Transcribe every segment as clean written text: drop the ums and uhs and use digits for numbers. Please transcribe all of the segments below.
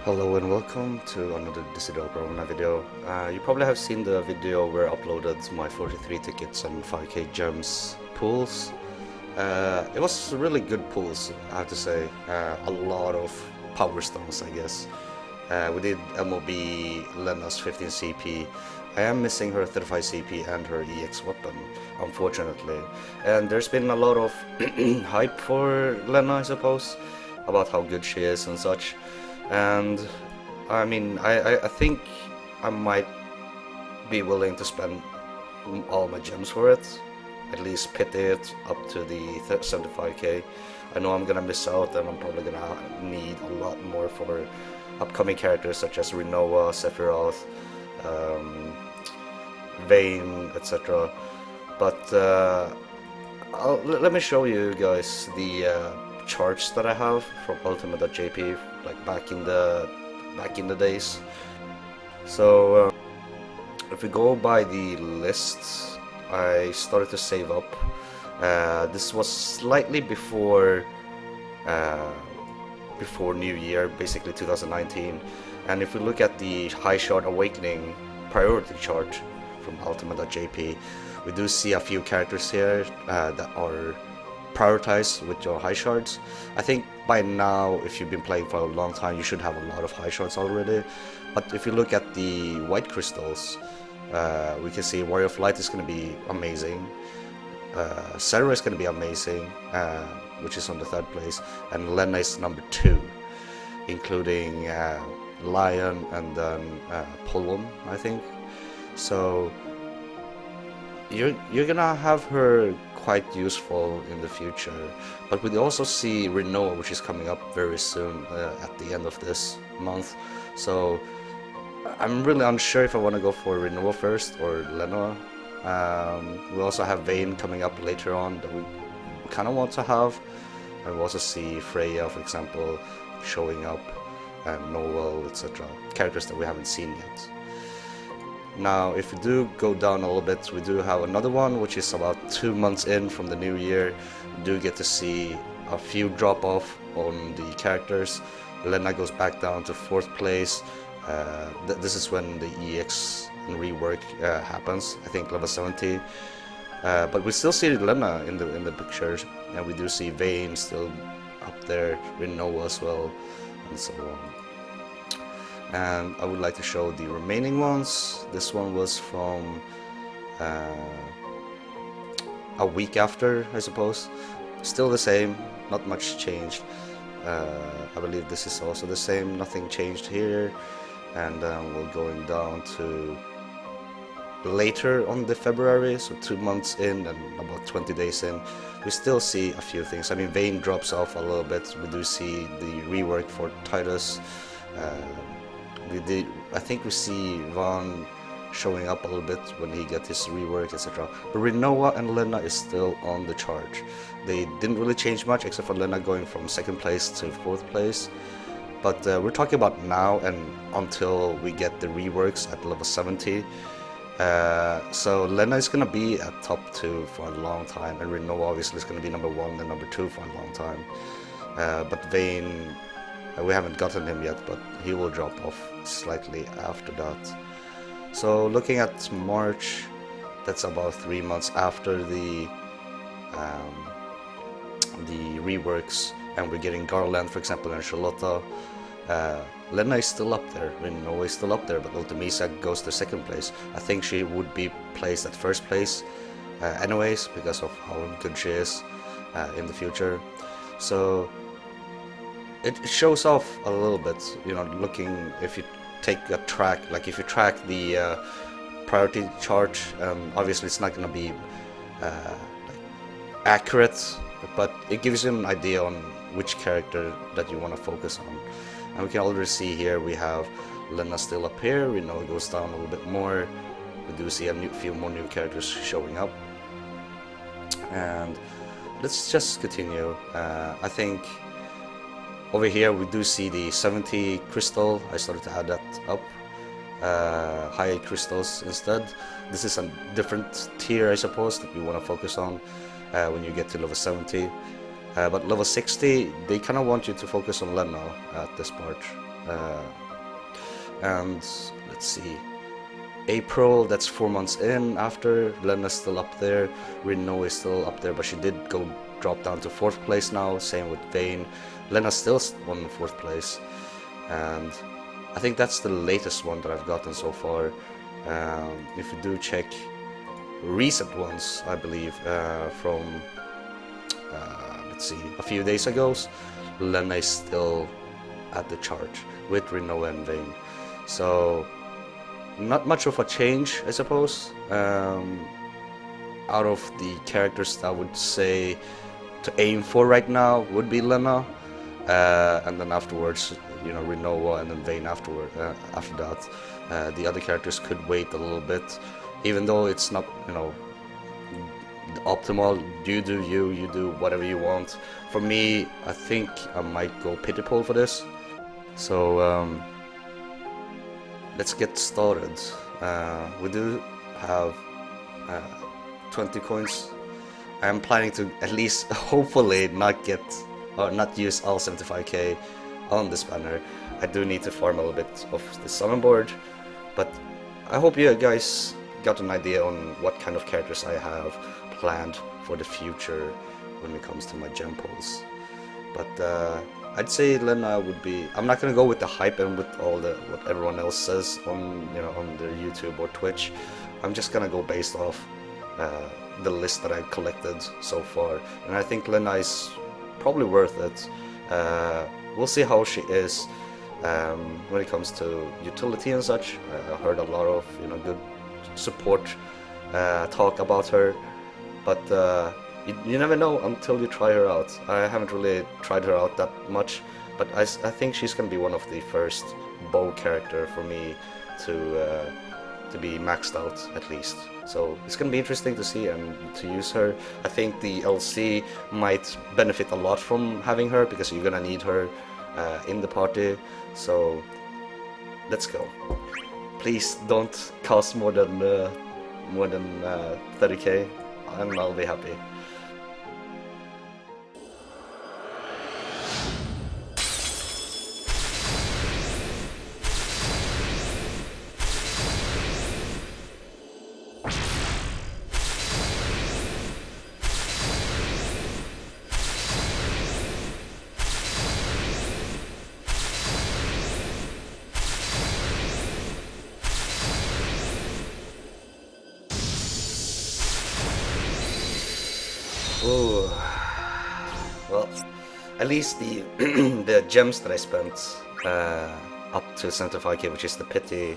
Hello and welcome to another Digital video. You probably have seen the video where I uploaded my 43 tickets and 5k gems pools. It was really good pools, I have to say. A lot of power stones, I guess. We did MOB Lenna's 15 CP. I am missing her 35 CP and her EX weapon, unfortunately. And there's been a lot of hype for Lenna, I suppose, about how good she is and such. And I mean, I think I might be willing to spend all my gems for it, at least pit it up to the 75k. I know I'm gonna miss out, and I'm probably gonna need a lot more for upcoming characters such as Renoa, Sephiroth, Vayne, etc. But let me show you guys the charts that I have from Altema.jp, like back in the days. So if we go by the lists, I started to save up. This was slightly before New Year, basically 2019. And if we look at the High Shard Awakening priority chart from Altema.jp, we do see a few characters here that are prioritized with your high shards. I think by now, if you've been playing for a long time, you should have a lot of high shards already. But if you look at the white crystals, we can see Warrior of Light is going to be amazing. Sarah is going to be amazing, which is on the 3rd place, and Lenna is number 2, including Lion and then Pollum, I think. So you're gonna have her quite useful in the future. But we also see Renoa, which is coming up very soon at the end of this month. So I'm really unsure if I want to go for Renoa first or Lenna. We also have Vayne coming up later on that we kind of want to have. And we also see Freya, for example, showing up, and Noel, etc. Characters that we haven't seen yet. Now, if we do go down a little bit, we do have another one, which is about 2 months in from the new year. We do get to see a few drop off on the characters. Lenna goes back down to 4th place. This is when the EX and rework happens, I think level 70. But we still see Lenna in the pictures, and we do see Vayne still up there, Renoa as well, and so on. And I would like to show the remaining ones. This one was from a week after, I suppose. Still the same, not much changed. I believe this is also the same, nothing changed here. And then we're going down to later on the February, so 2 months in and about 20 days in. We still see a few things. I mean, Vayne drops off a little bit. We do see the rework for Titus. I think we see Van showing up a little bit when he gets his rework, etc. But Renoa and Lenna is still on the chart. They didn't really change much, except for Lenna going from 2nd place to 4th place. But we're talking about now and until we get the reworks at level 70. So Lenna is going to be at top 2 for a long time, and Renoa obviously is going to be number 1 and number 2 for a long time. But Vayne, we haven't gotten him yet, but he will drop off slightly after that. So looking at March, that's about 3 months after the reworks, and we're getting Garland, for example, and Charlotta. Lenna is still up there, Renoa is still up there, but Ultimisa goes to 2nd place. I think she would be placed at 1st place anyways, because of how good she is in the future. So it shows off a little bit, you know, looking, if you take a track, like if you track the priority chart, obviously it's not going to be accurate, but it gives you an idea on which character that you want to focus on. And we can already see here we have Lenna still up here. We know it goes down a little bit more. We do see a few more new characters showing up. And let's just continue. I think over here we do see the 70 crystal. I started to add that up. High crystals instead. This is a different tier, I suppose, that we want to focus on when you get to level 70. But level 60, they kind of want you to focus on Lenna at this part. And let's see, April, that's 4 months in after. Lenna's still up there. Renault is still up there, but she did drop down to 4th place now. Same with Vane. Lenna's still on 4th place. And I think that's the latest one that I've gotten so far. If you do check recent ones, I believe, from, let's see, a few days ago, Lenna is still at the chart with Renault and Vane. So not much of a change, I suppose. Out of the characters I would say to aim for right now would be Lenna, and then afterwards, you know, Renault and then Vane after that. The other characters could wait a little bit, even though it's not, you know, optimal. You do whatever you want. For me, I think I might go pity poll for this. So let's get started. We do have 20 coins. I am planning to at least hopefully not use all 75k on this banner. I do need to farm a little bit of the summon board, but I hope you guys got an idea on what kind of characters I have planned for the future when it comes to my gem pulls. But I'd say Lenna would be. I'm not gonna go with the hype and with all what everyone else says on on their YouTube or Twitch. I'm just gonna go based off the list that I collected so far, and I think Lenna is probably worth it. We'll see how she is when it comes to utility and such. I heard a lot of good support talk about her, but you never know until you try her out. I haven't really tried her out that much, but I think she's gonna be one of the first bow character for me to be maxed out at least. So it's gonna be interesting to see and to use her. I think the LC might benefit a lot from having her because you're gonna need her in the party. So let's go. Please don't cost more than 30k, and I'll be happy. Oh, well, at least the the gems that I spent up to 75k, which is the pity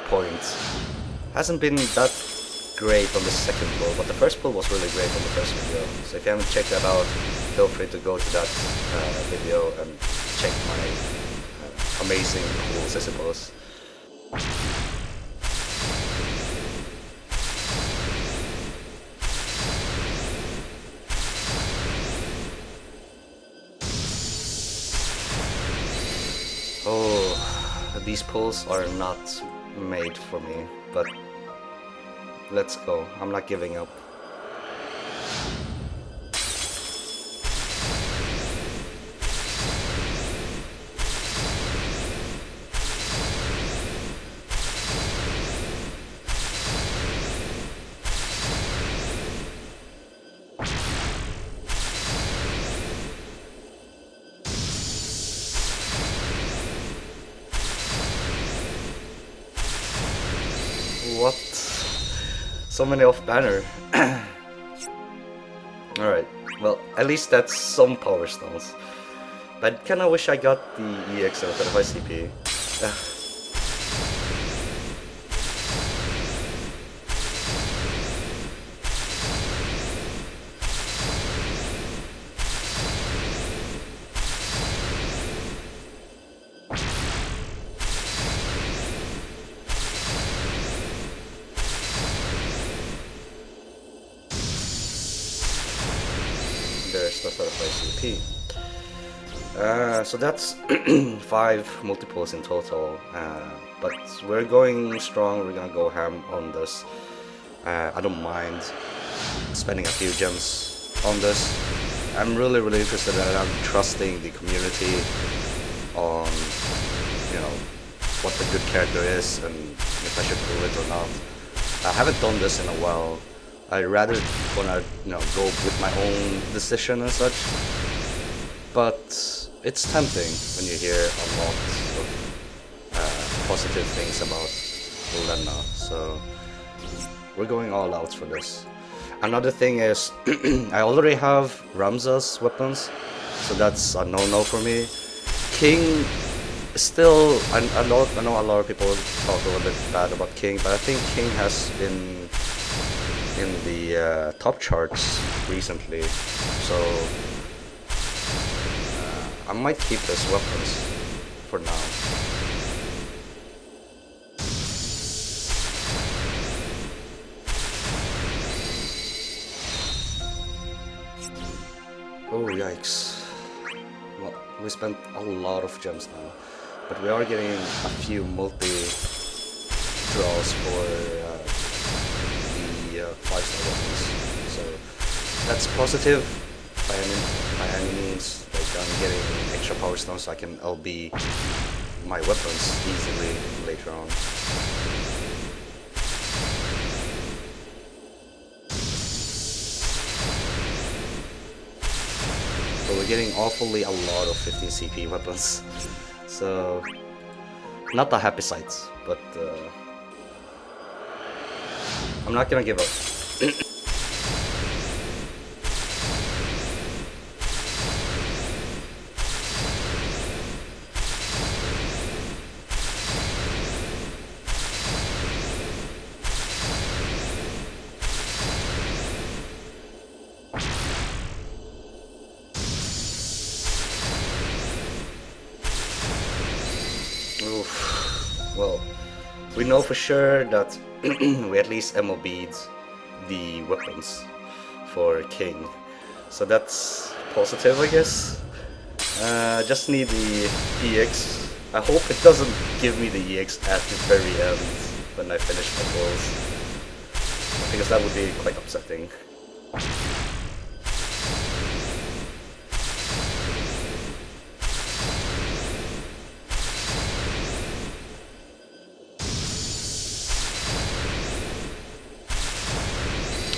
point, hasn't been that great on the second pull, but the first pull was really great on the first video. So if you haven't checked that out, feel free to go to that video and check my amazing pulls, I suppose. Oh, these pulls are not made for me, but let's go. I'm not giving up. What? So many off banner. Alright, well, at least that's some power stones. But I kinda wish I got the EX of 35 CP. There's the 35 CP. So that's 5 multiples in total, but we're going strong. We're gonna go ham on this. I don't mind spending a few gems on this. I'm really interested, and I'm trusting the community on what the good character is and if I should pull it or not. I haven't done this in a while. I rather wanna, go with my own decision and such. But it's tempting when you hear a lot of positive things about Lenna. So we're going all out for this. Another thing is I already have Ramza's weapons, so that's a no-no for me. King still, I know a lot of people talk a little bit bad about King, but I think King has been in the top charts recently, so I might keep his weapons for now. Oh yikes. Well, we spent a lot of gems now, but we are getting a few multi-draws for the 5-star weapons, so that's positive by any means. Like, I'm getting extra power stones so I can LB my weapons easily later on. But we're getting awfully a lot of 15 CP weapons, so not a happy sight, but I'm not gonna give up. Well, we know for sure that we at least MOB'd the weapons for King, so that's positive, I guess. Just need the EX. I hope it doesn't give me the EX at the very end when I finish my goals, because that would be quite upsetting.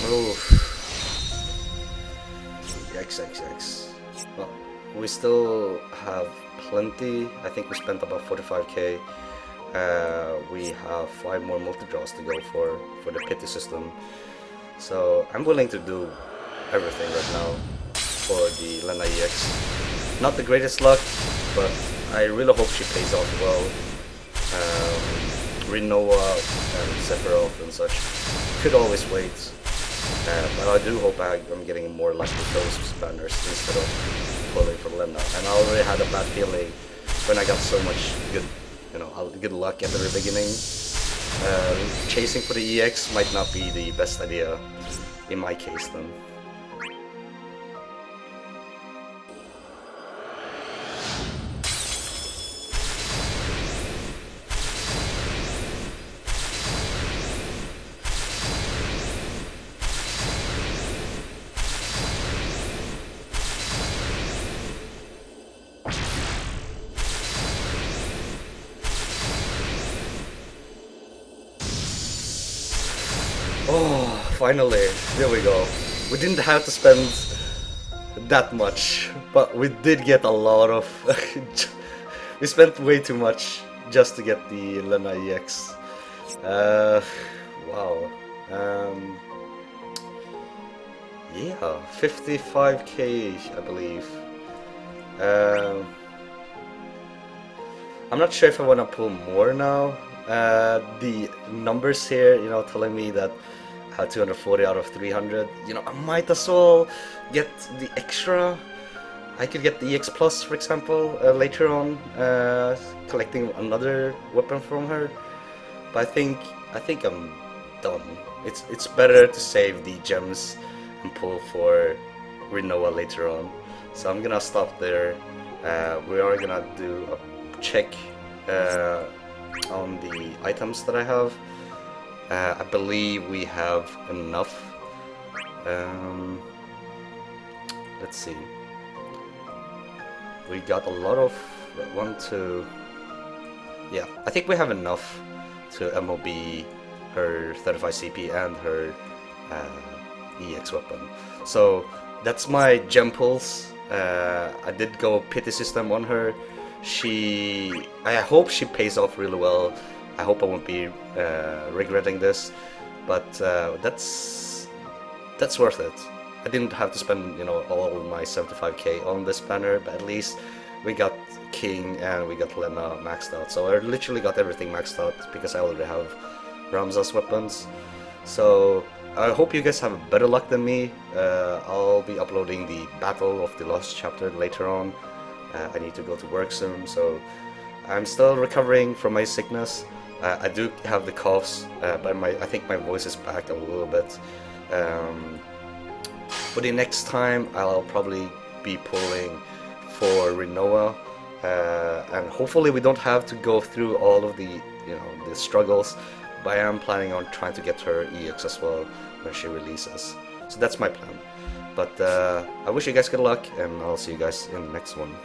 Oh, yikes. Well, we still have plenty. I think we spent about 45k. We have 5 more multi-draws to go for the pity system. So I'm willing to do everything right now for the Lenna EX. Not the greatest luck, but I really hope she pays off well. Rinoa and Sephiroth and such could always wait. But I do hope I'm getting more luck with those banners instead of pulling for Lenna. And I already had a bad feeling when I got so much good luck at the very beginning. Chasing for the EX might not be the best idea in my case then. Oh, finally, there we go. We didn't have to spend that much, but we did get a lot of... we spent way too much just to get the Lenna EX. Wow. Yeah, 55k, I believe. I'm not sure if I want to pull more now. The numbers here, telling me that 240 out of 300. I might as well get the extra. I could get the EX Plus, for example, later on, collecting another weapon from her. But I think I'm done. It's better to save the gems and pull for Rinoa later on. So I'm gonna stop there. We are gonna do a check on the items that I have. I believe we have enough. Let's see. We got a lot of yeah, I think we have enough to MOB her 35 CP and her EX weapon. So that's my gem pulls. I did go pity system on her. I hope she pays off really well. I hope I won't be regretting this, but that's worth it. I didn't have to spend, you know, all my 75k on this banner, but at least we got King and we got Lenna maxed out. So I literally got everything maxed out because I already have Ramza's weapons. So I hope you guys have better luck than me. I'll be uploading the Battle of the Lost chapter later on. I need to go to work soon, so I'm still recovering from my sickness. I do have the coughs, but I think my voice is back a little bit. For the next time, I'll probably be pulling for Rinoa, and hopefully we don't have to go through all of the, you know, the struggles. But I am planning on trying to get her EX as well when she releases. So that's my plan. But I wish you guys good luck, and I'll see you guys in the next one.